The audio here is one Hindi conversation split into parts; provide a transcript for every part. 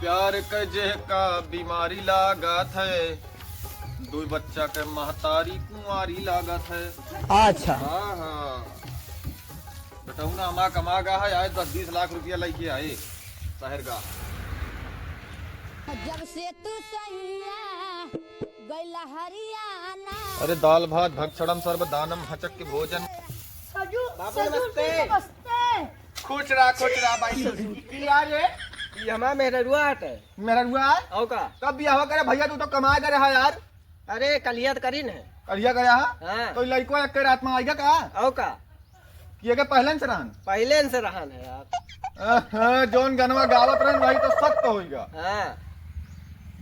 प्यार के जेह का बीमारी लागत है, दो बच्चा के महतारी कुंवारी लागत है। अच्छा हाँ हाँ बेटा ना अमा कमा गा है, आए 10-20 लाख रुपया लेके आए शहर का। जब से तू सैया गैला हरियाणा। अरे दाल भात भक्षणम सर्व दानम हचक के भोजन। सजू बाबू नमस्ते। नमस्ते। खुश रहा भाई। यार ये हमारा मेहरुआ है। मेरा रुआ है औ का कब बियाह करे भैया, तू तो कमा करे है यार। अरे कलियत करी न करिया गया है हाँ। तो लड़को एक के रात में आएगा का औ का किए के पहले से रहन पहले से रहन है यार। जोन गनवा गावत रहन वही तो सख्त होएगा। हाँ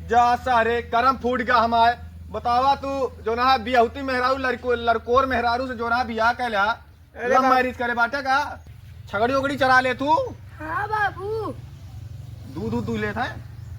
जा सारे करम फूट गया हमारे। बतावा तू जो ना बियाहुती मेहरारू लड़कोर मेहरारू से जो ना बियाह कर लिया लव मैरिज करे बाटे का छगड़ी उगड़ी चरा ले तू। हाँ बाबू। दूध दूध ले था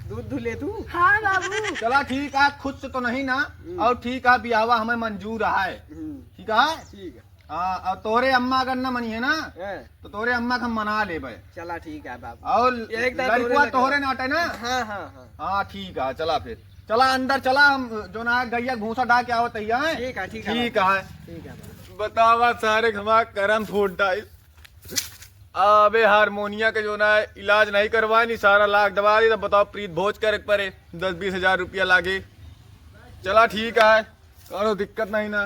दूध धुले तू। हाँ बाबू। चला ठीक है, खुद से तो नहीं ना और ठीक है बियावा हमें मंजूर है। ठीक है ठीक है। हाँ और तोरे अम्मा अगर न मनी है ना हाँ, तो तोरे अम्मा का हम मना ले भाई। चला ठीक है बाबू। और एक दांत लड़कुआ तोरे तोहरे नाटे ना। हाँ हाँ हाँ हाँ ठीक है चला फिर चला अंदर चला, हम जो ना गैया घूसा डा क्या होता है। ठीक है ठीक है ठीक है ठीक है बाबू। बतावा सारे घमा करम फूटता अबे हारमोनिया के जो ना इलाज नहीं करवाए नहीं सारा लाख दबा दी। तो बताओ प्रीत भोज कर परे 10-20 हजार रुपया लागे। चला ठीक है करो दिक्कत नहीं ना।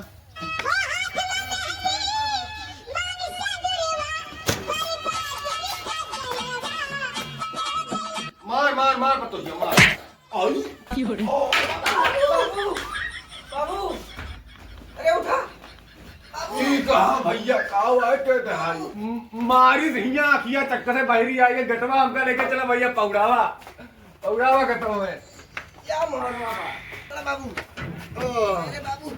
मार मार मार पतोहिया मार। बाबू अरे उठा। कहा भैया काऊ है के दहाई मारी भैया आखिया चक्कर से बहरी आई है गटवा हमका लेके चला भैया पौड़ावा पौड़ावा गटवा में क्या मार बाबा। चला बाबू। अरे बाबू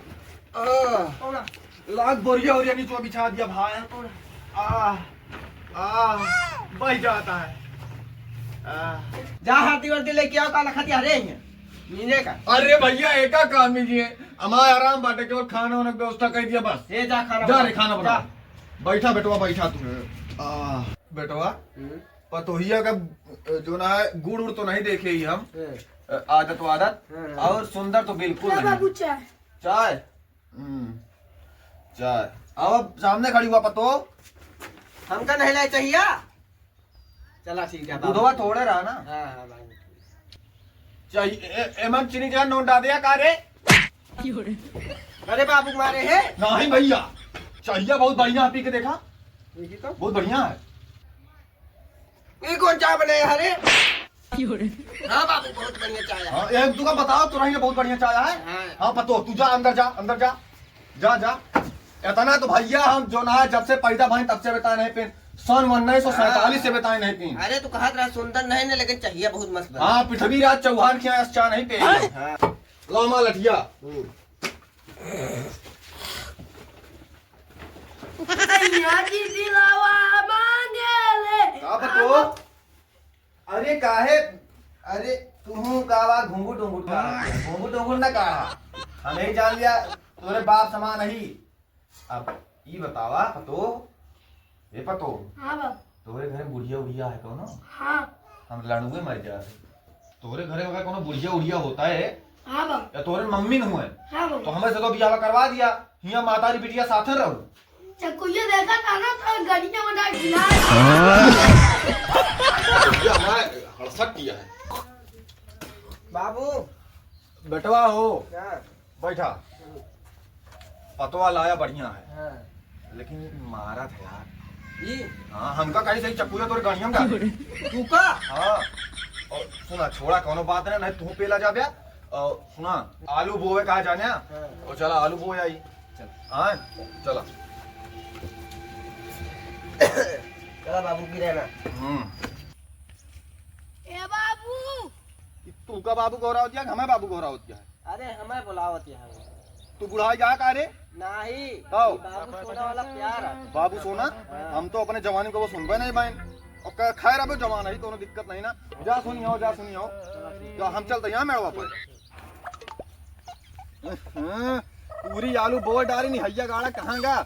आ लाख बोरिया और नीचे बिछा दिया भाई। आ बह जाता है। जा हाथी वर्दी लेके आओ काला खतिया रे नीने का। अरे भैया एका काम कीजिए हमारे आराम बाटे केवल खाना वाना की व्यवस्था कर दिया बस। ये जा खाना जा बना। रे खाना बना। बैठा बेटवा बैठा तू। बेटवा पतोहिया का जो ना है गुड़ उड़ तो नहीं देखे ही हम, आदत वादत और सुंदर तो बिल्कुल हाँ बाबू नहीं। चाय। चाय चाय अब सामने खड़ी हुआ पतो। हमका नहीं लाए चाहिए। चला ठीक है बाबू। दूधवा थोड़े रहा ना। हाँ हाँ बाबू। चाहिए एमन चीनी का नोट डाल दिया का रे। अरे बाबू मारे है नहीं भैया चाहिए बहुत बढ़िया पी के देखा देखी तो बहुत बढ़िया है। ये कौन चाय बने हरे। हाँ बाबू बहुत बढ़िया चाय है। हाँ एक तुका बताओ तो रही बहुत बढ़िया चाय है। हाँ। हाँ पतो तू जा अंदर जा अंदर जा जा जा। इतना तो भैया हम जो ना जब से पैदा भाई तब से बताए नहीं पीन सन 1947 से बताए नहीं पीन। अरे तू कहा रहा सुंदर नहीं ना लेकिन चाहिए बहुत मस्त बना। हाँ पृथ्वीराज चौहान के यहाँ चाय नहीं पे। हाँ। लामा लठिया सैया जी दिलावा मांगे का पतो। अरे काहे अरे तुम कावा घुंघू टुंगुट का घुंघू टुंगुट ना कहा हम नहीं जान लिया तोरे बाप समान नहीं। अब ये बतावा पतो ये पतो हाँ बाबू। तोरे घर बुढ़िया उड़िया है कौनो। हाँ हम लड़ुए मर जा तोरे घरे अगर कोनो बुढ़िया उड़िया होता है हाँ बाबू। या तोरे मम्मी न हुए हाँ तो बाबू। हमें से तो बियाह करवा दिया हिया मातारी बिटिया साथे रहू। चकुया देखा था ना तो गड़िया में डाल खिला। हड़सक किया है बाबू बेटवा हो हाँ। बैठा। पतवा लाया बढ़िया है हाँ। लेकिन मारा था यार। ये हाँ हमका कहीं सही चक्कूया तोरे गाड़ियों का। तू का हाँ और सुना छोड़ा कोनो बात नहीं तू पेला जा ब्या। और सुना आलू बोए कहा जाने और चला आलू बोए आई चल। हाँ चला। चला बाबू की रहना। ए बाबू। तू का बाबू गौरा होती है हमें बाबू गौरा होती है। अरे हमें बुलावत यहाँ तू बुढ़ाई जा का रे नहीं आओ। ये बाबू सोना वाला प्यार है। बाबू सोना हम तो अपने जवानी को वो सुनबे नहीं बहन और खैर अब जवान है तो दिक्कत नहीं ना। जा सुनी हो जा हम चलते यहाँ मेड़वा पर। पूरी आलू बोल डाली नहीं हैया गाड़ा कहाँ गा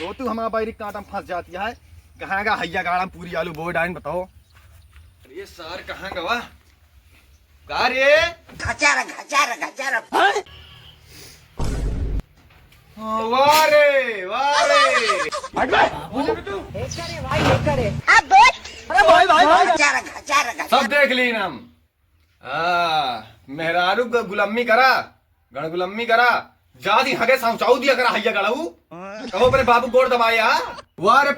रो तू हमारा बैरी कांटा फंस जाती है। कहाँ गा हैया गाड़ा पूरी आलू बोल डाली बताओ। ये सार कहाँ गवा का रे वाह रे वाह रे सब देख ली हम। मेहरारू का गुलामी करा, गण गुलामी करा, जादी हगे समझाऊ दिया करा हैया गड़ाऊ कहो अपने बाबू गोड़ दबाया। वाह रे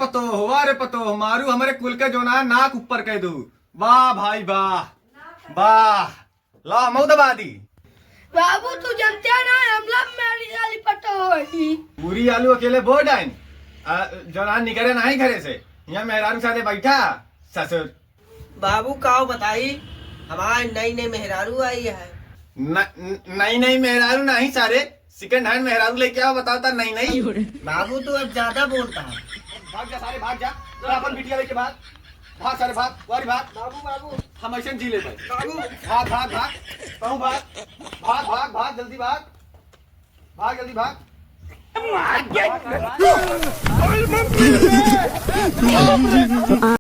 पतो मारू हमारे कुल के जो ना नाक ऊपर कह दू। वाह भाई वाह वाह, ला मऊ दबा दी। बाबू तू जानते ना हमला मेरी वाली पट्टा होगी। पूरी आलू अकेले बोर्ड आइन जो ना निकले नहीं घरे से, यहाँ मेहरारू साथे बैठा ससुर। बाबू काओ बताई हमारे नई नई मेहरारू आई है। नई मेहरारू नहीं सारे सेकंड हैंड मेहरारू लेके आओ। बताता नहीं बाबू तू अब ज्यादा बोलता है। भाग जा सारे भाग जा, अपन बिटिया लेके भाग सारे भाग वारी भाग। बाबू हम ऐसे जी ले भाई। बाबू भाग कहूँ भाग जल्दी भाग जल्दी भाग।